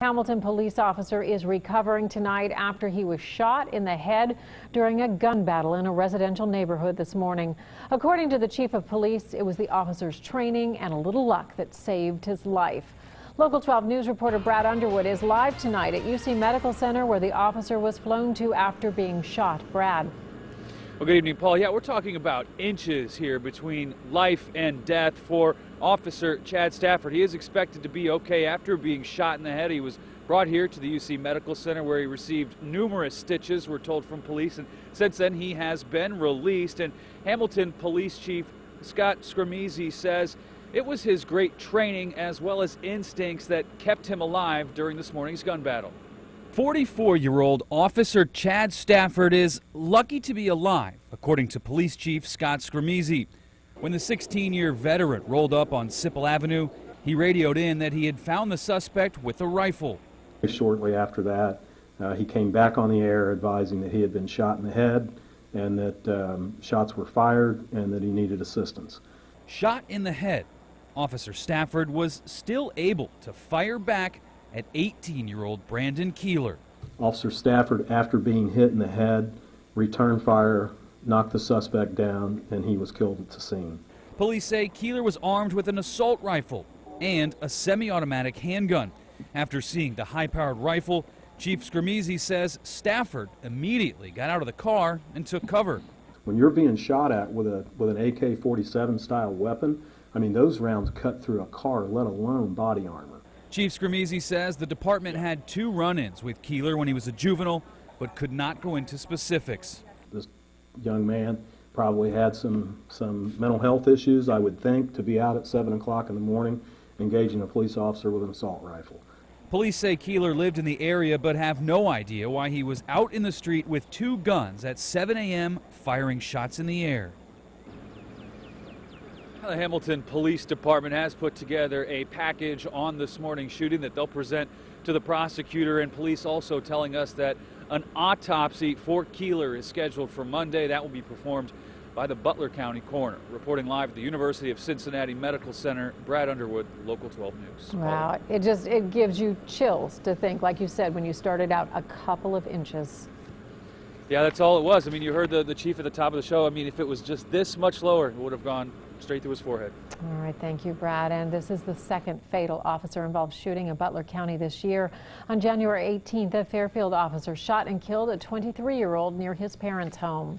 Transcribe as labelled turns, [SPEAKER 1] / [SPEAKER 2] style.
[SPEAKER 1] Hamilton police officer is recovering tonight after he was shot in the head during a gun battle in a residential neighborhood this morning. According to the chief of police, it was the officer's training and a little luck that saved his life. Local 12 News reporter Brad Underwood is live tonight at UC Medical Center, where the officer was flown to after being shot. Brad.
[SPEAKER 2] Well, good evening, Paul. Yeah, we're talking about inches here between life and death for Officer Chad Stafford. He is expected to be okay after being shot in the head. He was brought here to the UC Medical Center, where he received numerous stitches, we're told from police, and since then he has been released. And Hamilton Police Chief Scott Scrimmizi says it was his great training as well as instincts that kept him alive during this morning's gun battle. 44-year-old Officer Chad Stafford is lucky to be alive, according to Police Chief Scott Scrimizzi. When the 16-year veteran rolled up on Sipple Avenue, he radioed in that he had found the suspect with a rifle.
[SPEAKER 3] Shortly after that, he came back on the air advising that he had been shot in the head and that shots were fired and that he needed assistance.
[SPEAKER 2] Shot in the head, Officer Stafford was still able to fire back at 18-year-old Brandon Keller.
[SPEAKER 3] Officer Stafford, after being hit in the head, returned fire, knocked the suspect down, and he was killed at the scene.
[SPEAKER 2] Police say Keller was armed with an assault rifle and a semi-automatic handgun. After seeing the high-powered rifle, Chief Scrimmizi says Stafford immediately got out of the car and took cover.
[SPEAKER 3] When you're being shot at with an AK-47 style weapon, I mean, those rounds cut through a car, let alone body armor.
[SPEAKER 2] Chief Scrimmizi says the department had 2 run-ins with Keller when he was a juvenile, but could not go into specifics.
[SPEAKER 3] This young man probably had some mental health issues, I would think, to be out at 7 o'clock in the morning engaging a police officer with an assault rifle.
[SPEAKER 2] Police say Keller lived in the area but have no idea why he was out in the street with 2 guns at 7 a.m. firing shots in the air. The Hamilton Police Department has put together a package on this morning's shooting that they'll present to the prosecutor, and police also telling us that an autopsy for Keller is scheduled for Monday. That will be performed by the Butler County coroner. Reporting live at the University of Cincinnati Medical Center, Brad Underwood, Local 12 News.
[SPEAKER 1] Wow, it gives you chills to think, like you said, when you started out, a couple of inches.
[SPEAKER 2] Yeah, that's all it was. I mean, you heard the chief at the top of the show. I mean, if it was just this much lower, it would have gone straight through his forehead.
[SPEAKER 1] All right, thank you, Brad. And this is the second fatal officer-involved shooting in Butler County this year. On January 18th, a Fairfield officer shot and killed a 23-year-old near his parents' home.